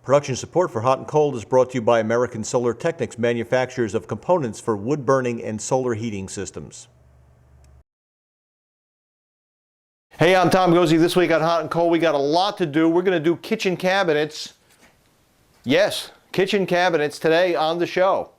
Production support for Hot and Cold is brought to you by American Solar Technics, manufacturers of components for wood burning and solar heating systems. Hey, I'm Tom Gozzi. This week on Hot and Cold, we got a lot to do. We're going to do kitchen cabinets. Yes, kitchen cabinets today on the show.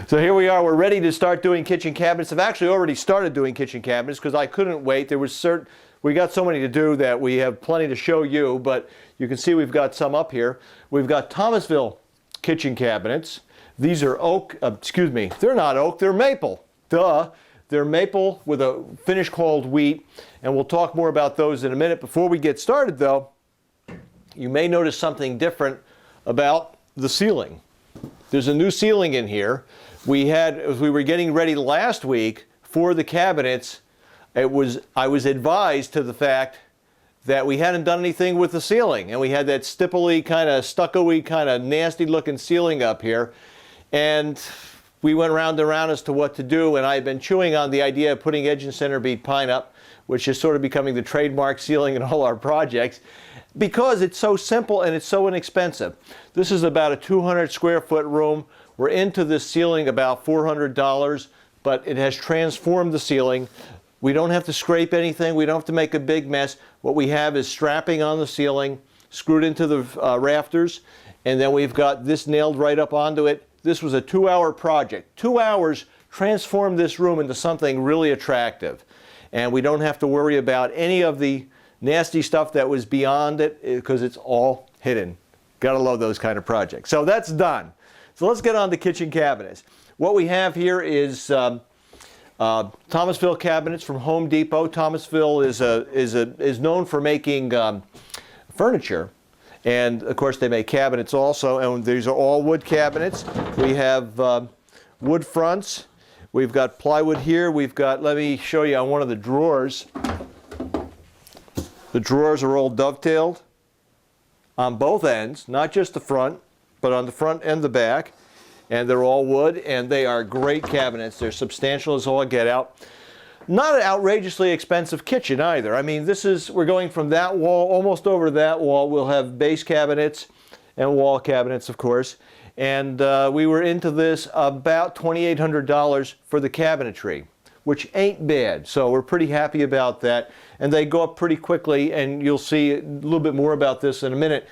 So here we are, we're ready to start doing kitchen cabinets. I've actually already started doing kitchen cabinets because I couldn't wait. We got so many to do that we have plenty to show you, but you can see we've got some up here. We've got Thomasville kitchen cabinets. These are oak, they're not oak, they're maple. Duh. They're maple with a finish called wheat, and we'll talk more about those in a minute. Before we get started though, you may notice something different about the ceiling. There's a new ceiling in here. As we were getting ready last week for the cabinets, I was advised to the fact that we hadn't done anything with the ceiling, and we had that stipply kind of stucco-y kind of nasty looking ceiling up here, and we went round and round as to what to do, and I've been chewing on the idea of putting edge and center bead pine up, which is sort of becoming the trademark ceiling in all our projects, because it's so simple and it's so inexpensive. This is about a 200 square foot room. We're into this ceiling about $400, but it has transformed the ceiling. We don't have to scrape anything. We don't have to make a big mess. What we have is strapping on the ceiling, screwed into the rafters, and then we've got this nailed right up onto it. This was a 2-hour project. 2 hours transformed this room into something really attractive. And we don't have to worry about any of the nasty stuff that was beyond it because it's all hidden. Gotta love those kind of projects. So that's done. So let's get on to kitchen cabinets. What we have here is Thomasville cabinets from Home Depot. Thomasville is known for making furniture, and of course they make cabinets also. And these are all wood cabinets. We have wood fronts. We've got plywood here. We've got. Let me show you on one of the drawers. The drawers are all dovetailed on both ends, not just the front, but on the front and the back, and they're all wood, and they are great cabinets. They're substantial as all get out. Not an outrageously expensive kitchen either. I mean, we're going from that wall almost over to that wall. We'll have base cabinets and wall cabinets, of course, and we were into this about $2,800 for the cabinetry, which ain't bad. So we're pretty happy about that, and they go up pretty quickly, and you'll see a little bit more about this in a minute.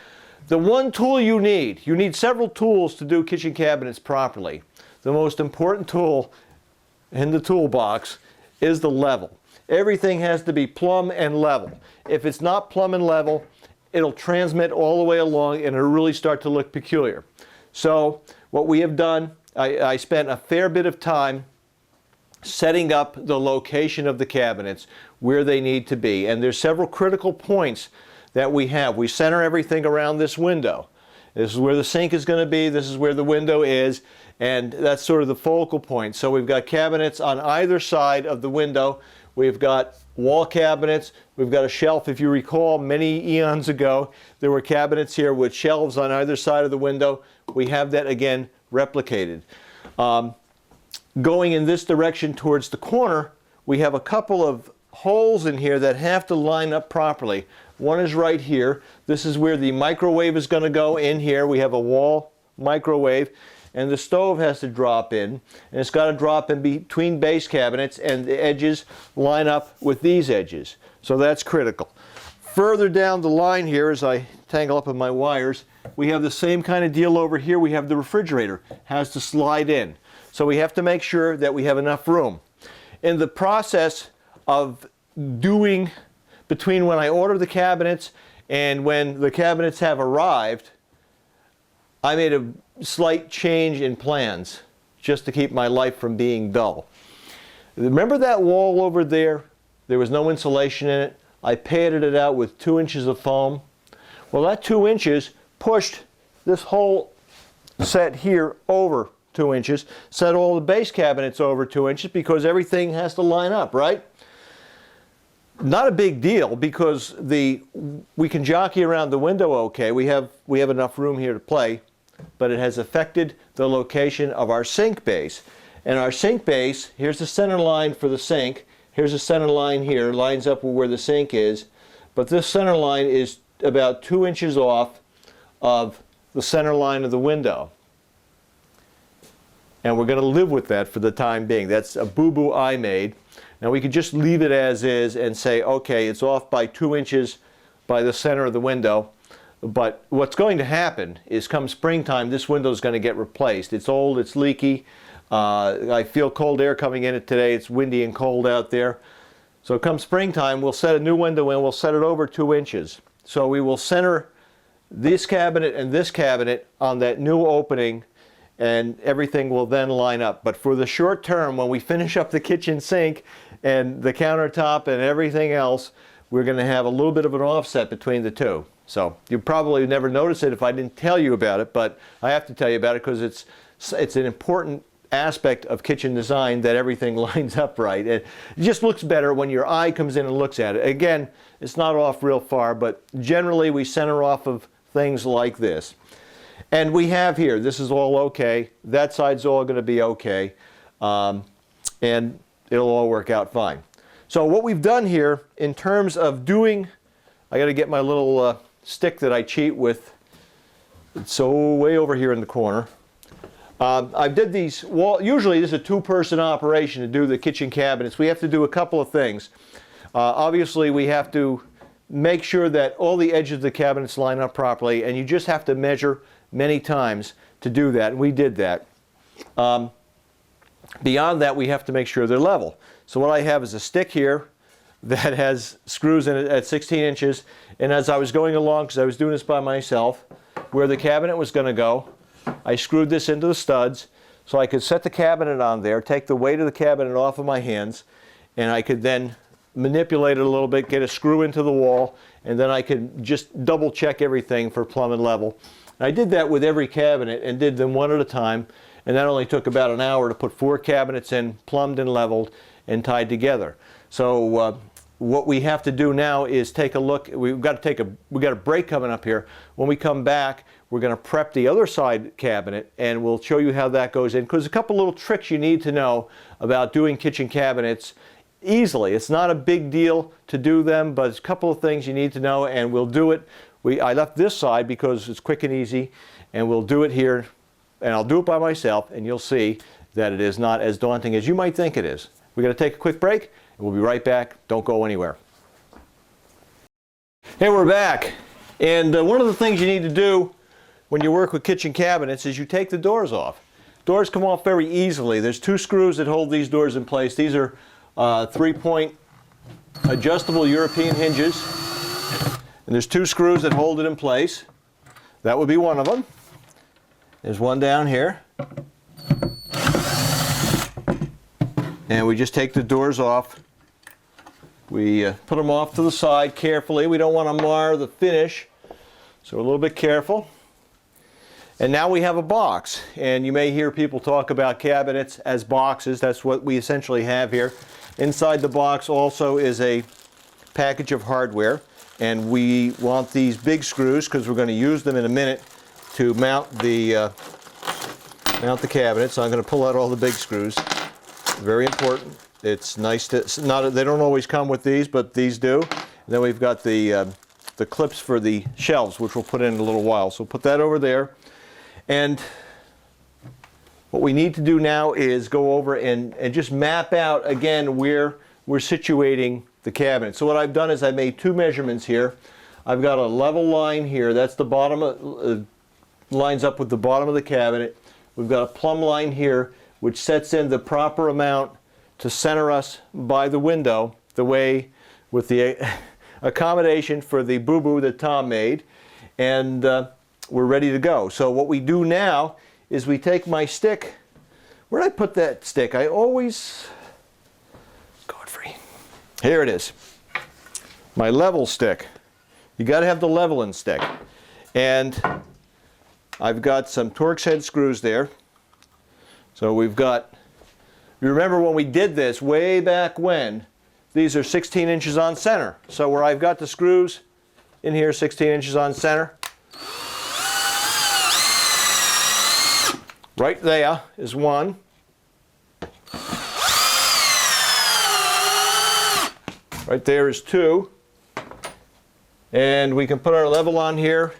The one tool you need several tools to do kitchen cabinets properly. The most important tool in the toolbox is the level. Everything has to be plumb and level. If it's not plumb and level, it'll transmit all the way along and it'll really start to look peculiar. So what we have done, I spent a fair bit of time setting up the location of the cabinets where they need to be. And there's several critical points that we have. We center everything around this window. This is where the sink is going to be, this is where the window is, and that's sort of the focal point. So we've got cabinets on either side of the window. We've got wall cabinets, we've got a shelf. If you recall, many eons ago, there were cabinets here with shelves on either side of the window. We have that again replicated. Going in this direction towards the corner, we have a couple of holes in here that have to line up properly. One is right here. This is where the microwave is going to go in here. We have a wall microwave, and the stove has to drop in, and it's got to drop in between base cabinets, and the edges line up with these edges. So that's critical. Further down the line here, as I tangle up with my wires, we have the same kind of deal over here. We have the refrigerator has to slide in. So we have to make sure that we have enough room. In the process of doing between when I order the cabinets and when the cabinets have arrived. I made a slight change in plans just to keep my life from being dull. Remember that wall over there? There was no insulation in it. I padded it out with 2 inches of foam. Well, that 2 inches pushed this whole set here over 2 inches, set all the base cabinets over 2 inches because everything has to line up, right? Not a big deal because we can jockey around the window okay. We have enough room here to play, but it has affected the location of our sink base. And our sink base, here's the center line for the sink. Here's the center line here, lines up with where the sink is. But this center line is about 2 inches off of the center line of the window. And we're going to live with that for the time being. That's a boo-boo I made. Now we could just leave it as is and say, okay, it's off by 2 inches by the center of the window. But what's going to happen is come springtime, this window is going to get replaced. It's old, it's leaky. I feel cold air coming in it today. It's windy and cold out there. So come springtime, we'll set a new window in. We'll set it over 2 inches. So we will center this cabinet and this cabinet on that new opening, and everything will then line up. But for the short term, when we finish up the kitchen sink and the countertop and everything else, we're going to have a little bit of an offset between the two. So you probably never notice it if I didn't tell you about it, but I have to tell you about it because it's an important aspect of kitchen design that everything lines up right. It just looks better when your eye comes in and looks at it. Again, it's not off real far, but generally we center off of things like this. And we have here, this is all okay. That side's all going to be okay. And it'll all work out fine. So what we've done here in terms of doing, I got to get my little stick that I cheat with. It's so way over here in the corner. I did these, usually this is a two-person operation to do the kitchen cabinets. We have to do a couple of things. Obviously we have to make sure that all the edges of the cabinets line up properly, and you just have to measure many times to do that, and we did that. Beyond that, we have to make sure they're level. So what I have is a stick here that has screws in it at 16 inches, and as I was going along, because I was doing this by myself, where the cabinet was going to go, I screwed this into the studs so I could set the cabinet on there, take the weight of the cabinet off of my hands, and I could then manipulate it a little bit, get a screw into the wall, and then I could just double check everything for plumb and level. And I did that with every cabinet and did them one at a time, and that only took about an hour to put 4 cabinets in, plumbed and leveled and tied together. So what we have to do now is take a look. We've got a break coming up here. When we come back, we're going to prep the other side cabinet, and we'll show you how that goes in, because a couple little tricks you need to know about doing kitchen cabinets easily. It's not a big deal to do them, but it's a couple of things you need to know, and we'll do it. I left this side because it's quick and easy, and we'll do it here, and I'll do it by myself, and you'll see that it is not as daunting as you might think it is. We're going to take a quick break, and we'll be right back. Don't go anywhere. Hey, we're back, and one of the things you need to do when you work with kitchen cabinets is you take the doors off. Doors come off very easily. There's 2 screws that hold these doors in place. These are 3-point adjustable European hinges. And there's 2 screws that hold it in place. That would be one of them. There's one down here. And we just take the doors off. We put them off to the side carefully. We don't want to mar the finish, so we're a little bit careful. And now we have a box, and you may hear people talk about cabinets as boxes. That's what we essentially have here. Inside the box also is a package of hardware, and we want these big screws because we're going to use them in a minute to mount the cabinet. So I'm going to pull out all the big screws. Very important. It's nice to they don't always come with these, but these do. And then we've got the clips for the shelves, which we'll put in a little while. So put that over there. And what we need to do now is go over and just map out again where we're situating the cabinet. So what I've done is I made 2 measurements here. I've got a level line here. That's the bottom, lines up with the bottom of the cabinet. We've got a plumb line here, which sets in the proper amount to center us by the window, the way with the accommodation for the boo-boo that Tom made, and we're ready to go. So what we do now is we take my stick. Where did I put that stick? I always... Godfrey. Here it is. My level stick. You got to have the leveling stick. And I've got some Torx head screws there. So we've got... You remember when we did this way back when, these are 16 inches on center. So where I've got the screws in here, 16 inches on center. Right there is one. Right there is two. And we can put our level on here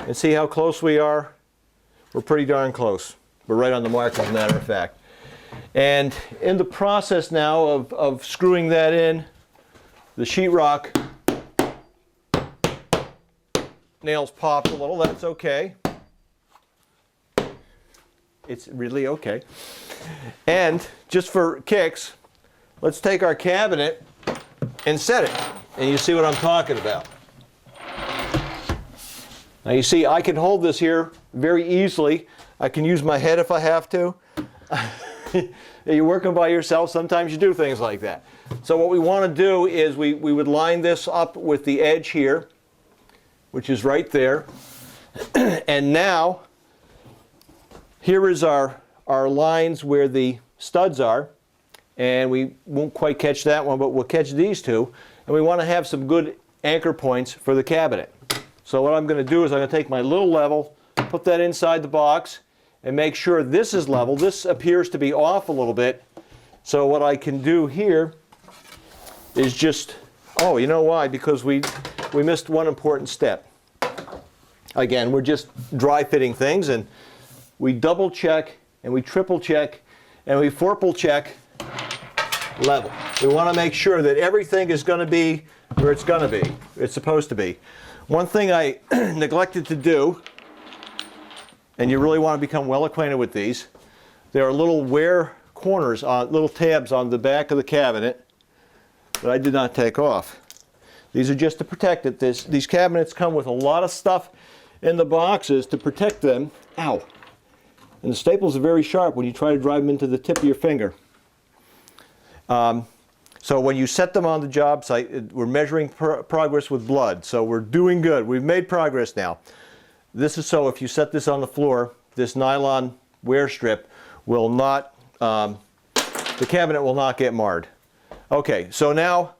and see how close we are. We're pretty darn close. We're right on the mark, as a matter of fact. And in the process now of screwing that in, the sheetrock nails popped a little. That's okay. It's really okay. And just for kicks, let's take our cabinet and set it. And you see what I'm talking about. Now you see I can hold this here very easily. I can use my head if I have to. You're working by yourself, sometimes you do things like that. So what we want to do is we would line this up with the edge here, which is right there. And now, here is our lines where the studs are. And we won't quite catch that one, but we'll catch these two. And we want to have some good anchor points for the cabinet. So what I'm going to do is I'm going to take my little level, put that inside the box, and make sure this is level. This appears to be off a little bit. So what I can do here is just, oh, you know why? Because we missed one important step. Again, we're just dry fitting things, and we double check, and we triple check, and we fourple check level. We want to make sure that everything is going to be where it's going to be. It's supposed to be. One thing I neglected to do, and you really want to become well acquainted with these, there are little wear corners, little tabs on the back of the cabinet that I did not take off. These are just to protect it. These cabinets come with a lot of stuff in the boxes to protect them. Ow! And the staples are very sharp when you try to drive them into the tip of your finger. So when you set them on the job site, we're measuring progress with blood. So we're doing good. We've made progress now. This is so if you set this on the floor, this nylon wear strip will not, the cabinet will not get marred. Okay, so now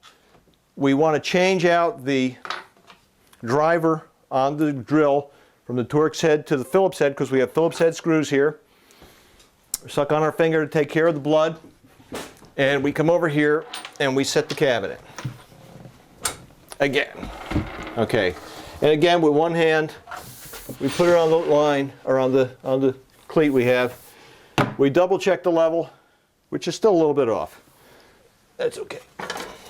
we want to change out the driver on the drill from the Torx head to the Phillips head, because we have Phillips head screws here. Suck on our finger to take care of the blood. And we come over here and we set the cabinet. Again. Okay. And again, with one hand, we put it on the line, or on the cleat we have. We double check the level, which is still a little bit off. That's okay.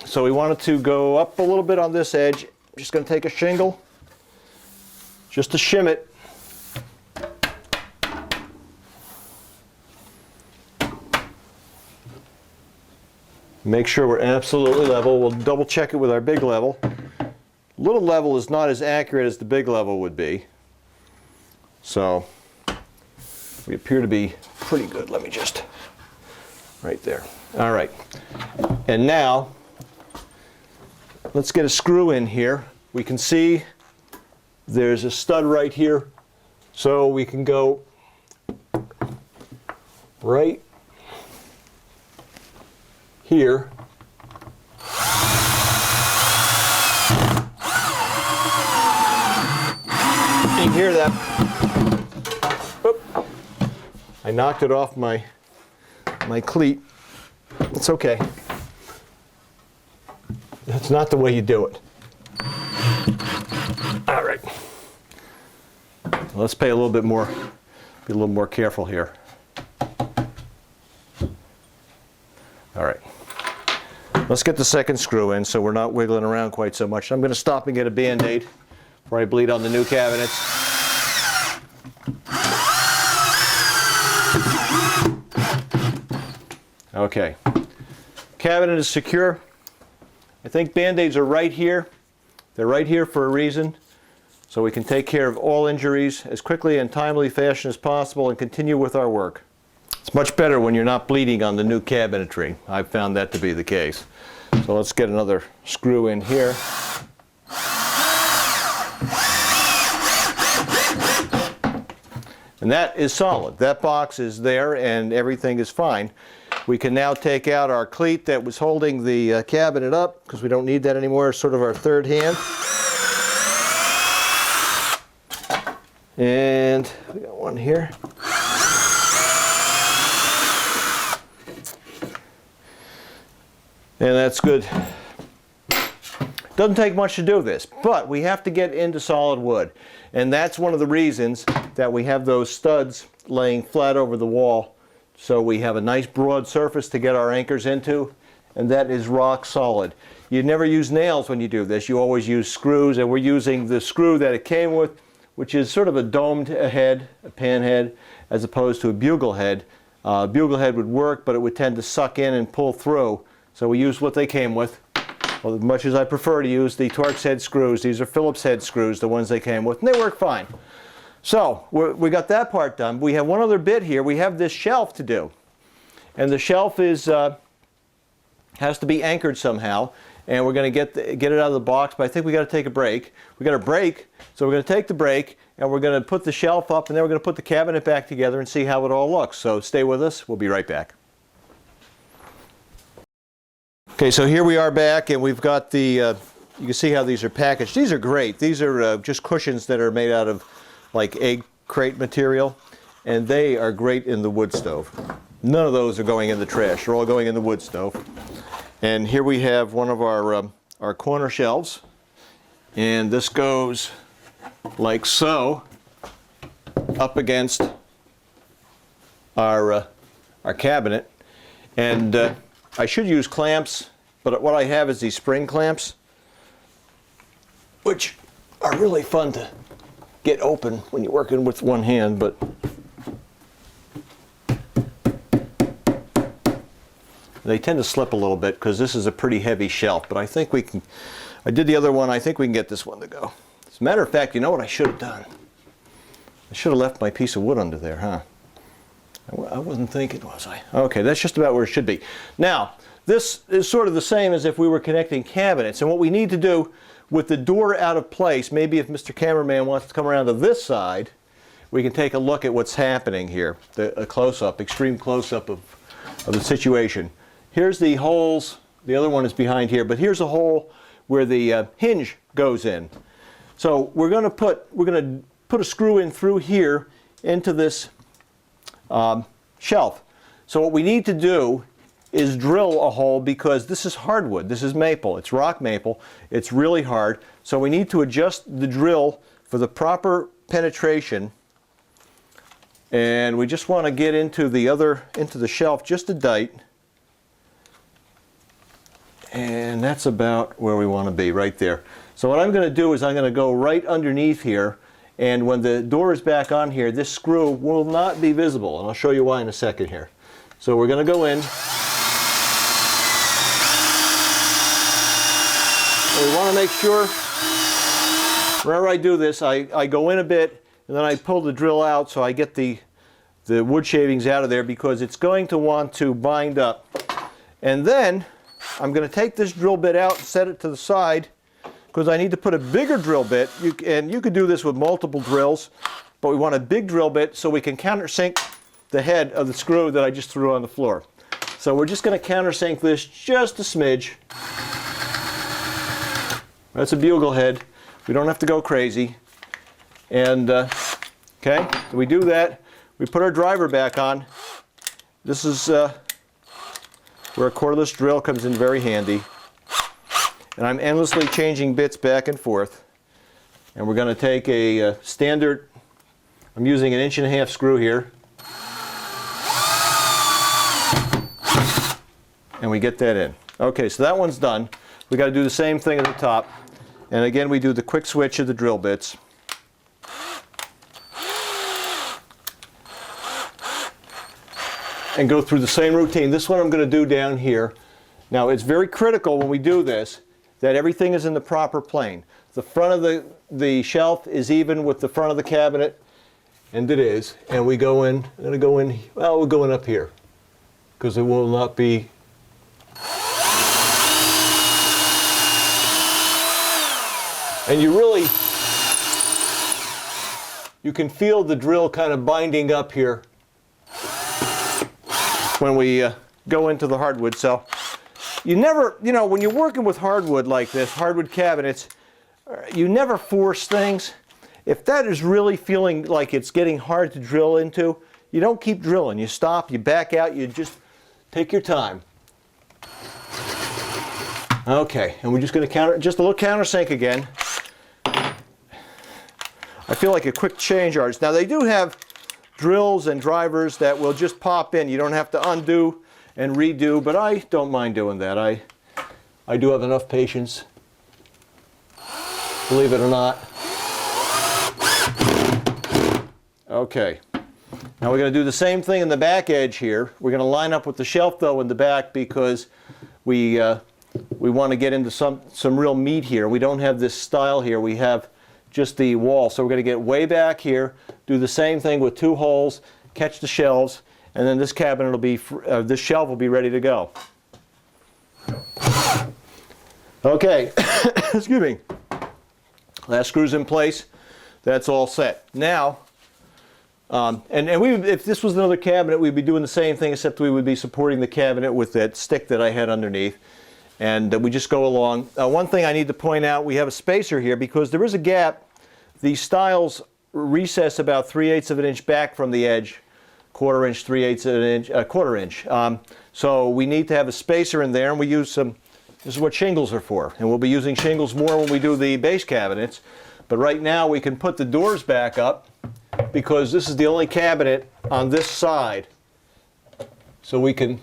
So we want it to go up a little bit on this edge. I'm just going to take a shingle, just to shim it. Make sure we're absolutely level. We'll double check it with our big level. Little level is not as accurate as the big level would be. So we appear to be pretty good. Let me just, right there. All right. And now, let's get a screw in here. We can see there's a stud right here. So we can go right here. You can hear that. Oop. I knocked it off my cleat. It's okay. That's not the way you do it. All right. Let's pay a little bit more, be a little more careful here. All right. Let's get the second screw in so we're not wiggling around quite so much. I'm going to stop and get a Band-Aid before I bleed on the new cabinets. Okay. Cabinet is secure. I think Band-Aids are right here. They're right here for a reason, so we can take care of all injuries as quickly and timely fashion as possible and continue with our work. It's much better when you're not bleeding on the new cabinetry. I've found that to be the case. So let's get another screw in here. And that is solid. That box is there and everything is fine. We can now take out our cleat that was holding the cabinet up, because we don't need that anymore. It's sort of our third hand. And we got one here. And that's good. Doesn't take much to do this, but we have to get into solid wood. And that's one of the reasons that we have those studs laying flat over the wall. So we have a nice broad surface to get our anchors into, and that is rock solid. You never use nails when you do this. You always use screws, and we're using the screw that it came with, which is sort of a domed head, a pan head, as opposed to a bugle head. Bugle head would work, but it would tend to suck in and pull through. So we used what they came with. Well, as much as I prefer to use the Torx head screws, these are Phillips head screws, the ones they came with, and they work fine. So we got that part done. We have one other bit here. We have this shelf to do. And the shelf is has to be anchored somehow. And we're going to get it out of the box, but I think we got to take a break. We got a break, so we're going to take the break, and we're going to put the shelf up, and then we're going to put the cabinet back together and see how it all looks. So stay with us. We'll be right back. Okay, so here we are back, and we've got the, you can see how these are packaged. These are great. These are just cushions that are made out of like egg crate material, and they are great in the wood stove. None of those are going in the trash. They're all going in the wood stove. And here we have one of our corner shelves, and this goes like so up against our cabinet. And I should use clamps, but what I have is these spring clamps, which are really fun to get open when you're working with one hand, but they tend to slip a little bit because this is a pretty heavy shelf, but I think we can, I did the other one, I think we can get this one to go. As a matter of fact, you know what I should have done? I should have left my piece of wood under there, huh? I wasn't thinking, was I? Okay, that's just about where it should be. Now, this is sort of the same as if we were connecting cabinets, and what we need to do with the door out of place, maybe if Mr. Cameraman wants to come around to this side, we can take a look at what's happening here, a close-up, extreme close-up of the situation. Here's the holes, the other one is behind here, but here's a hole where the hinge goes in. So we're going to put a screw in through here into this shelf. So what we need to do is drill a hole, because this is hardwood, this is maple, it's rock maple, it's really hard. So we need to adjust the drill for the proper penetration, and we just want to get into the shelf just a dite, and that's about where we want to be, right there. So what I'm going to do is I'm going to go right underneath here, and when the door is back on here, this screw will not be visible, and I'll show you why in a second here. So we're going to go in. We want to make sure, whenever I do this, I go in a bit, and then I pull the drill out so I get the wood shavings out of there, because it's going to want to bind up. And then I'm going to take this drill bit out and set it to the side, because I need to put a bigger drill bit. And you could do this with multiple drills, but we want a big drill bit so we can countersink the head of the screw that I just threw on the floor. So we're just going to countersink this just a smidge. That's a bugle head. We don't have to go crazy. And okay, so we do that. We put our driver back on. This is where a cordless drill comes in very handy. And I'm endlessly changing bits back and forth. And we're going to take a standard, I'm using an 1.5 inch screw here. And we get that in. Okay, so that one's done. We got to do the same thing at the top. And again, we do the quick switch of the drill bits. And go through the same routine. This one I'm going to do down here. Now, it's very critical when we do this that everything is in the proper plane. The front of the shelf is even with the front of the cabinet, and it is. And we go in, I'm going to go in, well, we're going up here, because it will not be. And you can feel the drill kind of binding up here when we go into the hardwood. So you never, when you're working with hardwood like this, hardwood cabinets, you never force things. If that is really feeling like it's getting hard to drill into, you don't keep drilling. You stop, you back out, you just take your time. Okay, and we're just going to just a little countersink again. I feel like a quick change artist. Now they do have drills and drivers that will just pop in. You don't have to undo and redo, but I don't mind doing that. I do have enough patience, believe it or not. Okay, now we're going to do the same thing in the back edge here. We're going to line up with the shelf though in the back because we want to get into some real meat here. We don't have this style here. We have just the wall. So we're going to get way back here, do the same thing with 2 holes, catch the shelves, and then this cabinet will be, this shelf will be ready to go. Okay, excuse me. Last screw's in place. That's all set. Now, if this was another cabinet, we'd be doing the same thing, except we would be supporting the cabinet with that stick that I had underneath. And we just go along. One thing I need to point out, we have a spacer here because there is a gap. These stiles recess about 3/8 of an inch back from the edge, 1/4 inch, 3/8 of an inch, 1/4 inch. So we need to have a spacer in there, and we use some, this is what shingles are for. And we'll be using shingles more when we do the base cabinets. But right now we can put the doors back up because this is the only cabinet on this side. So we can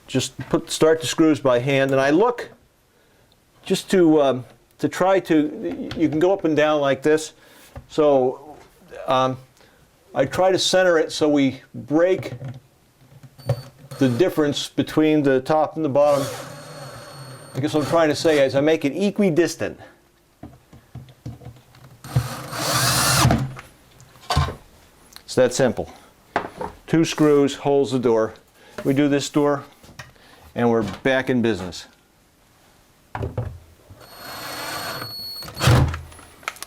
just start the screws by hand, and I look just to try to, you can go up and down like this. So I try to center it so we break the difference between the top and the bottom. I guess what I'm trying to say is I make it equidistant. It's that simple. 2 screws holds the door. We do this door, and we're back in business.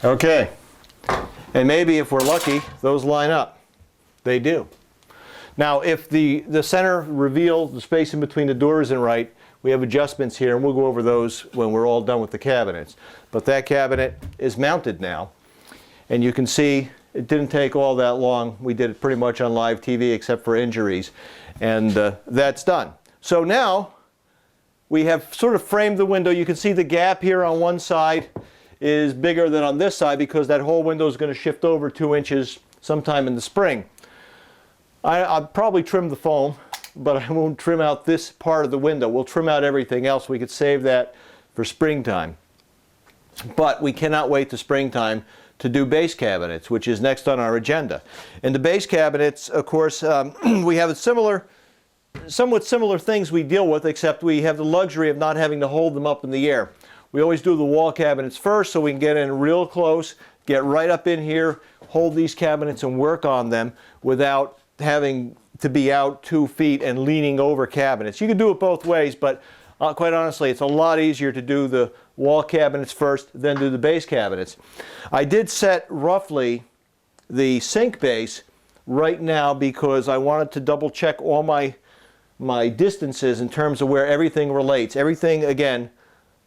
Okay, and maybe if we're lucky, those line up. They do. Now, if the center reveal, the space in between the doors isn't right, we have adjustments here, and we'll go over those when we're all done with the cabinets. But that cabinet is mounted now, and you can see it didn't take all that long. We did it pretty much on live TV except for injuries, and that's done. So now we have sort of framed the window. You can see the gap here on one side is bigger than on this side because that whole window is going to shift over 2 inches sometime in the spring. I'll probably trim the foam, but I won't trim out this part of the window. We'll trim out everything else. We could save that for springtime. But we cannot wait to springtime to do base cabinets, which is next on our agenda. And the base cabinets, of course, we have somewhat similar things we deal with, except we have the luxury of not having to hold them up in the air. We always do the wall cabinets first so we can get in real close, get right up in here, hold these cabinets and work on them without having to be out 2 feet and leaning over cabinets. You can do it both ways, but quite honestly, it's a lot easier to do the wall cabinets first, then do the base cabinets. I did set roughly the sink base right now because I wanted to double check all my distances in terms of where everything relates. Everything, again,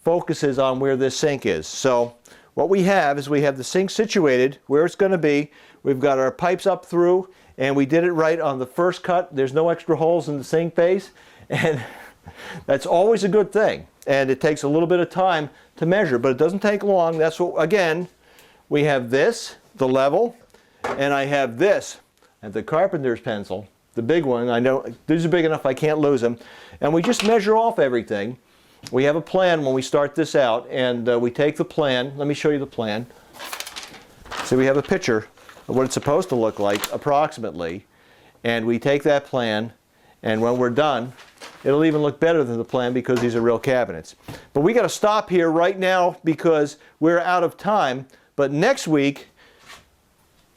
focuses on where this sink is. So what we have is we have the sink situated where it's going to be. We've got our pipes up through, and we did it right on the first cut. There's no extra holes in the sink base, and that's always a good thing. And it takes a little bit of time to measure, but it doesn't take long. That's what, again, we have this, the level, and I have this, and the carpenter's pencil, the big one. I know these are big enough I can't lose them. And we just measure off everything. We have a plan when we start this out, and we take the plan. Let me show you the plan. So we have a picture of what it's supposed to look like approximately, and we take that plan, and when we're done, It'll even look better than the plan because these are real cabinets. But we got to stop here right now because we're out of time. But next week,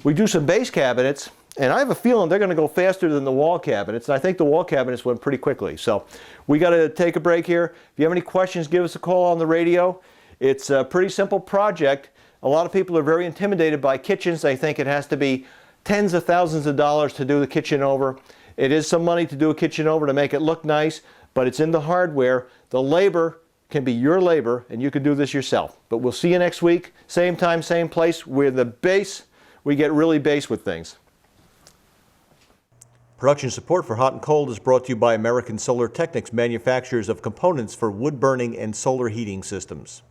we do some base cabinets, and I have a feeling they're going to go faster than the wall cabinets, and I think the wall cabinets went pretty quickly. So we got to take a break here. If you have any questions, give us a call on the radio. It's a pretty simple project. A lot of people are very intimidated by kitchens. They think it has to be tens of thousands of dollars to do the kitchen over. It is some money to do a kitchen over to make it look nice, but it's in the hardware. The labor can be your labor, and you can do this yourself. But we'll see you next week, same time, same place. We're the base. We get really base with things. Production support for Hot and Cold is brought to you by American Solar Technics, manufacturers of components for wood burning and solar heating systems.